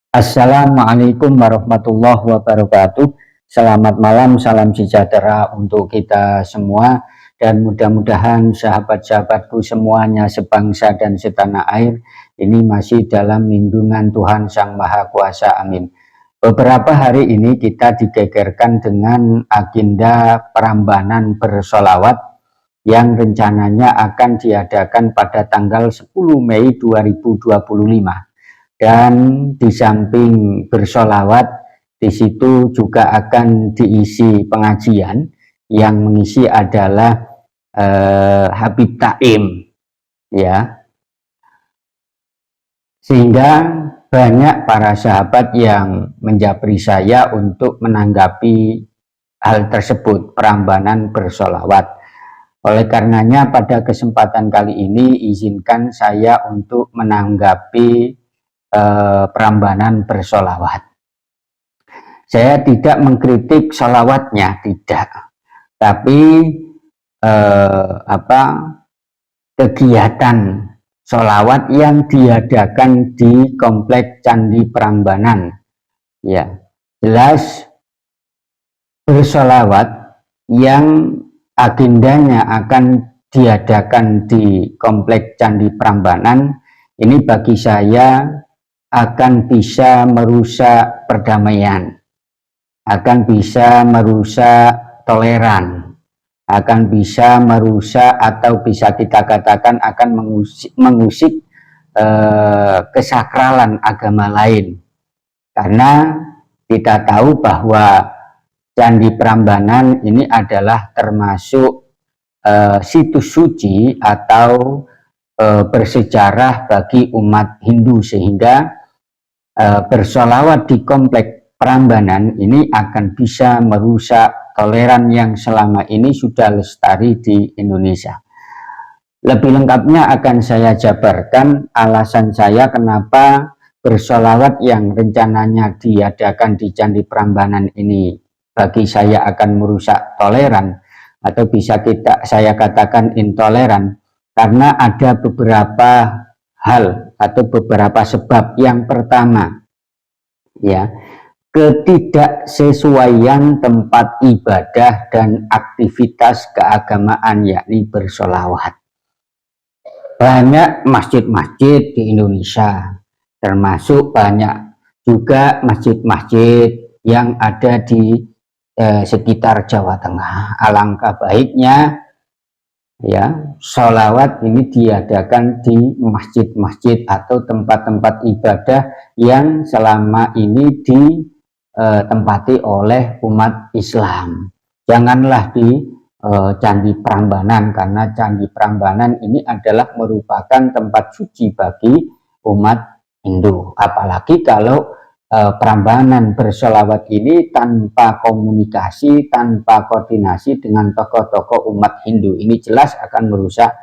Assalamualaikum warahmatullahi wabarakatuh. Selamat malam, salam sejahtera untuk kita semua. Dan mudah-mudahan sahabat-sahabatku semuanya sebangsa dan setanah air ini masih dalam lindungan Tuhan Sang Maha Kuasa. Amin. Beberapa hari ini kita digegerkan dengan agenda perambanan bersolawat yang rencananya akan diadakan pada tanggal 10 Mei 2025. Dan di samping bersolawat, di situ juga akan diisi pengajian yang mengisi adalah Habib Taim, ya. Sehingga banyak para sahabat yang menjapri saya untuk menanggapi hal tersebut, perambanan bersolawat. Oleh karenanya pada kesempatan kali ini izinkan saya untuk menanggapi perambanan bersolawat. Saya tidak mengkritik solawatnya, tidak, tapi kegiatan solawat yang diadakan di Komplek Candi Prambanan, ya jelas bersolawat yang agendanya akan diadakan di Komplek Candi Prambanan ini bagi saya akan bisa merusak perdamaian, akan bisa merusak toleran, akan bisa merusak atau bisa kita katakan akan mengusik kesakralan agama lain. Karena kita tahu bahwa Candi Prambanan ini adalah termasuk situs suci atau bersejarah bagi umat Hindu, sehingga bersolawat di Komplek Prambanan ini akan bisa merusak toleran yang selama ini sudah lestari di Indonesia. Lebih lengkapnya akan saya jabarkan alasan saya kenapa bersolawat yang rencananya diadakan di Candi Prambanan ini bagi saya akan merusak toleran, atau bisa saya katakan intoleran, karena ada beberapa hal atau beberapa sebab. Yang pertama, ya, ketidaksesuaian tempat ibadah dan aktivitas keagamaan, yakni bersolawat. Banyak masjid-masjid di Indonesia, termasuk banyak juga masjid-masjid yang ada di sekitar Jawa Tengah. Alangkah baiknya ya sholawat ini diadakan di masjid-masjid atau tempat-tempat ibadah yang selama ini ditempati oleh umat Islam. Janganlah di Candi Prambanan, karena Candi Prambanan ini adalah merupakan tempat suci bagi umat Hindu. Apalagi kalau perambanan bersolawat ini tanpa komunikasi, tanpa koordinasi dengan tokoh-tokoh umat Hindu, ini jelas akan merusak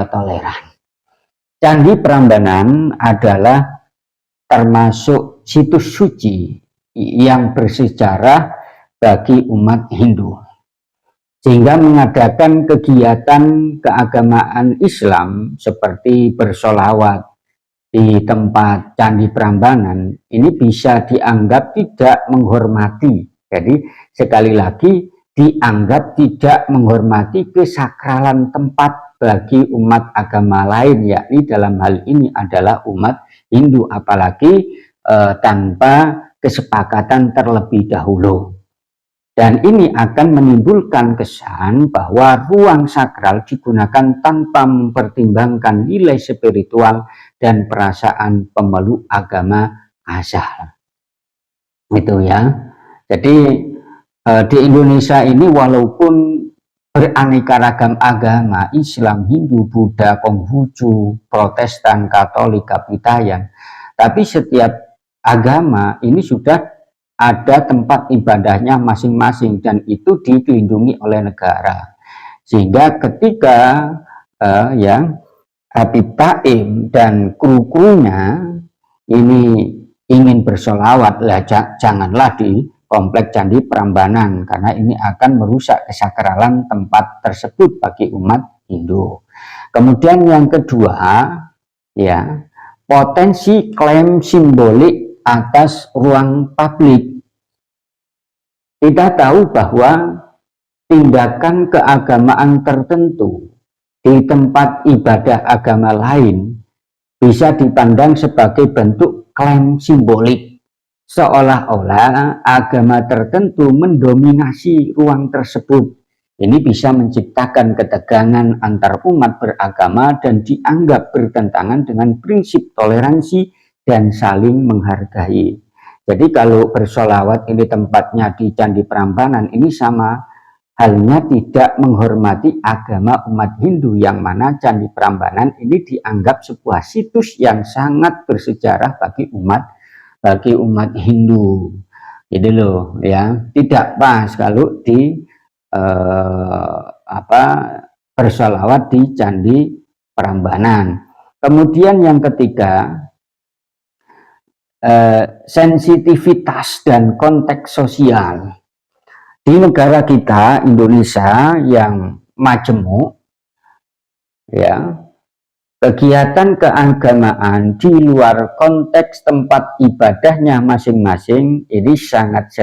toleran. Candi Prambanan adalah termasuk situs suci yang bersejarah bagi umat Hindu, sehingga mengadakan kegiatan keagamaan Islam seperti bersolawat di tempat Candi Prambanan ini bisa dianggap tidak menghormati. Jadi sekali lagi dianggap tidak menghormati kesakralan tempat bagi umat agama lain, yakni dalam hal ini adalah umat Hindu, apalagi tanpa kesepakatan terlebih dahulu. Dan ini akan menimbulkan kesan bahwa ruang sakral digunakan tanpa mempertimbangkan nilai spiritual dan perasaan pemeluk agama asal. Itu ya. Jadi di Indonesia ini walaupun beraneka ragam agama, Islam, Hindu, Buddha, Konghucu, Protestan, Katolik, Kapitayan, tapi setiap agama ini sudah ada tempat ibadahnya masing-masing dan itu dilindungi oleh negara. Sehingga ketika Habib Taim dan kru-krunya ini ingin bersolawat, janganlah di Komplek Candi Prambanan, karena ini akan merusak kesakralan tempat tersebut bagi umat Hindu. Kemudian yang kedua, ya, potensi klaim simbolik atas ruang publik. Kita tahu bahwa tindakan keagamaan tertentu di tempat ibadah agama lain bisa dipandang sebagai bentuk klaim simbolik, seolah-olah agama tertentu mendominasi ruang tersebut. Ini bisa menciptakan ketegangan antar umat beragama dan dianggap bertentangan dengan prinsip toleransi dan saling menghargai. Jadi kalau bersolawat ini tempatnya di Candi Prambanan, ini sama halnya tidak menghormati agama umat Hindu, yang mana Candi Prambanan ini dianggap sebuah situs yang sangat bersejarah bagi umat Hindu. Jadi loh ya, tidak pas kalau di bersolawat di Candi Prambanan. Kemudian yang ketiga, sensitivitas dan konteks sosial. Di negara kita Indonesia yang majemuk, ya, kegiatan keagamaan di luar konteks tempat ibadahnya masing-masing ini sangat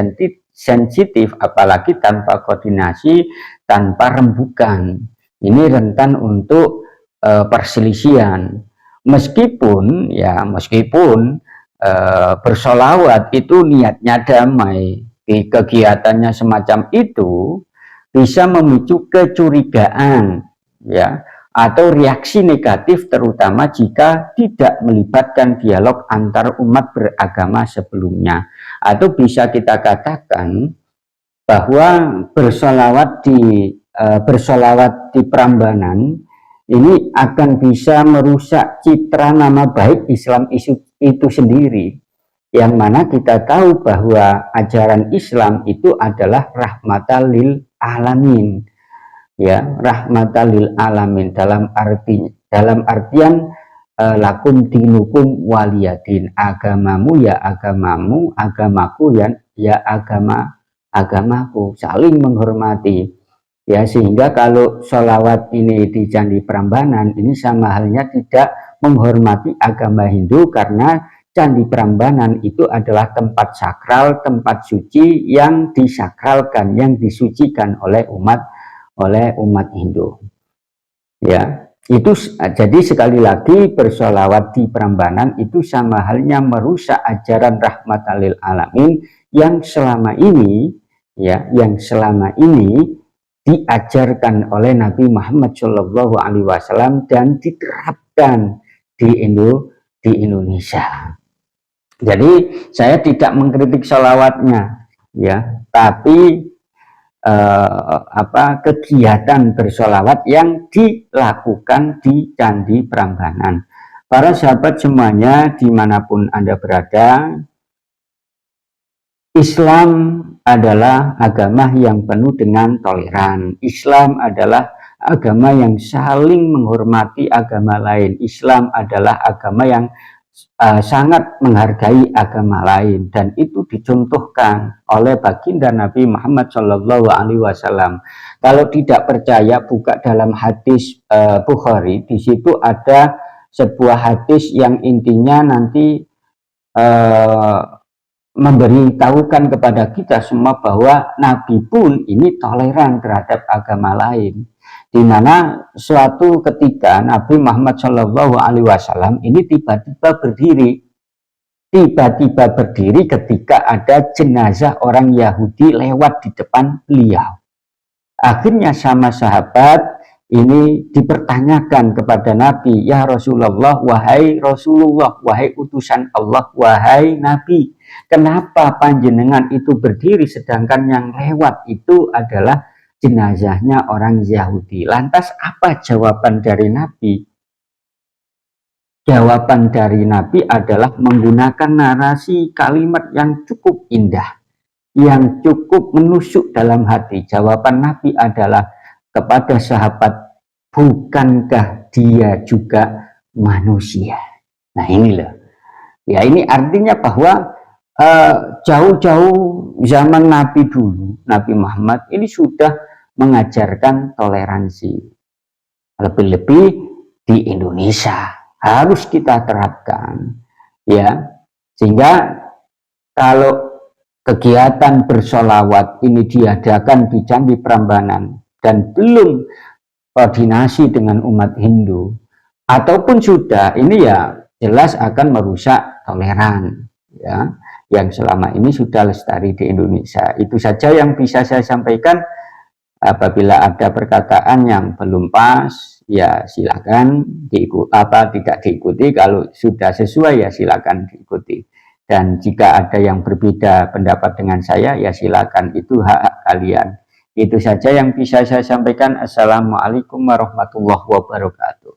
sensitif, apalagi tanpa koordinasi, tanpa rembukan. Ini rentan untuk perselisihan. Meskipun bersolawat itu niatnya damai, di kegiatannya semacam itu bisa memicu kecurigaan, ya, atau reaksi negatif, terutama jika tidak melibatkan dialog antar umat beragama sebelumnya. Atau bisa kita katakan bahwa bersolawat di Prambanan ini akan bisa merusak citra nama baik Islam itu sendiri, yang mana kita tahu bahwa ajaran Islam itu adalah rahmatan lil alamin, ya, rahmatan lil alamin dalam artian lakum dinukum waliyadin, agamamu ya agamamu, agamaku ya agamaku, saling menghormati, ya. Sehingga kalau sholawat ini di Candi Prambanan ini sama halnya tidak menghormati agama Hindu, karena Candi Prambanan itu adalah tempat sakral, tempat suci yang disakralkan, yang disucikan oleh umat Hindu. Ya, itu jadi sekali lagi bersolawat di Prambanan itu sama halnya merusak ajaran rahmatan lil alamin yang selama ini diajarkan oleh Nabi Muhammad SAW dan diterapkan di Indonesia. Jadi saya tidak mengkritik sholawatnya, ya, tapi kegiatan bersolawat yang dilakukan di Candi Prambanan. Para sahabat semuanya dimanapun Anda berada, Islam adalah agama yang penuh dengan toleran. Islam adalah agama yang saling menghormati agama lain. Islam adalah agama yang sangat menghargai agama lain, dan itu dicontohkan oleh baginda Nabi Muhammad SAW. Kalau tidak percaya, buka dalam hadis Bukhari. Di situ ada sebuah hadis yang intinya nanti memberitahukan kepada kita semua bahwa Nabi pun ini toleran terhadap agama lain, di mana suatu ketika Nabi Muhammad SAW ini tiba-tiba berdiri ketika ada jenazah orang Yahudi lewat di depan beliau. Akhirnya sama sahabat ini dipertanyakan kepada Nabi, ya Rasulullah, wahai Rasulullah, wahai utusan Allah, wahai Nabi, kenapa panjenengan itu berdiri sedangkan yang lewat itu adalah jenazahnya orang Yahudi? Lantas apa jawaban dari Nabi? Jawaban dari Nabi adalah menggunakan narasi kalimat yang cukup indah, yang cukup menusuk dalam hati. Jawaban Nabi adalah kepada sahabat, bukankah dia juga manusia? Nah ini loh, ya, ini artinya bahwa jauh-jauh zaman Nabi dulu, Nabi Muhammad ini sudah mengajarkan toleransi. Lebih-lebih di Indonesia harus kita terapkan, ya, sehingga kalau kegiatan bersolawat ini diadakan di Candi Prambanan dan belum koordinasi dengan umat Hindu, ataupun sudah, ini ya jelas akan merusak toleran ya, yang selama ini sudah lestari di Indonesia. Itu saja yang bisa saya sampaikan. Apabila ada perkataan yang belum pas, ya silakan tidak diikuti. Kalau sudah sesuai, ya silakan diikuti. Dan jika ada yang berbeda pendapat dengan saya, ya silakan, itu hak kalian. Itu saja yang bisa saya sampaikan. Assalamualaikum warahmatullahi wabarakatuh.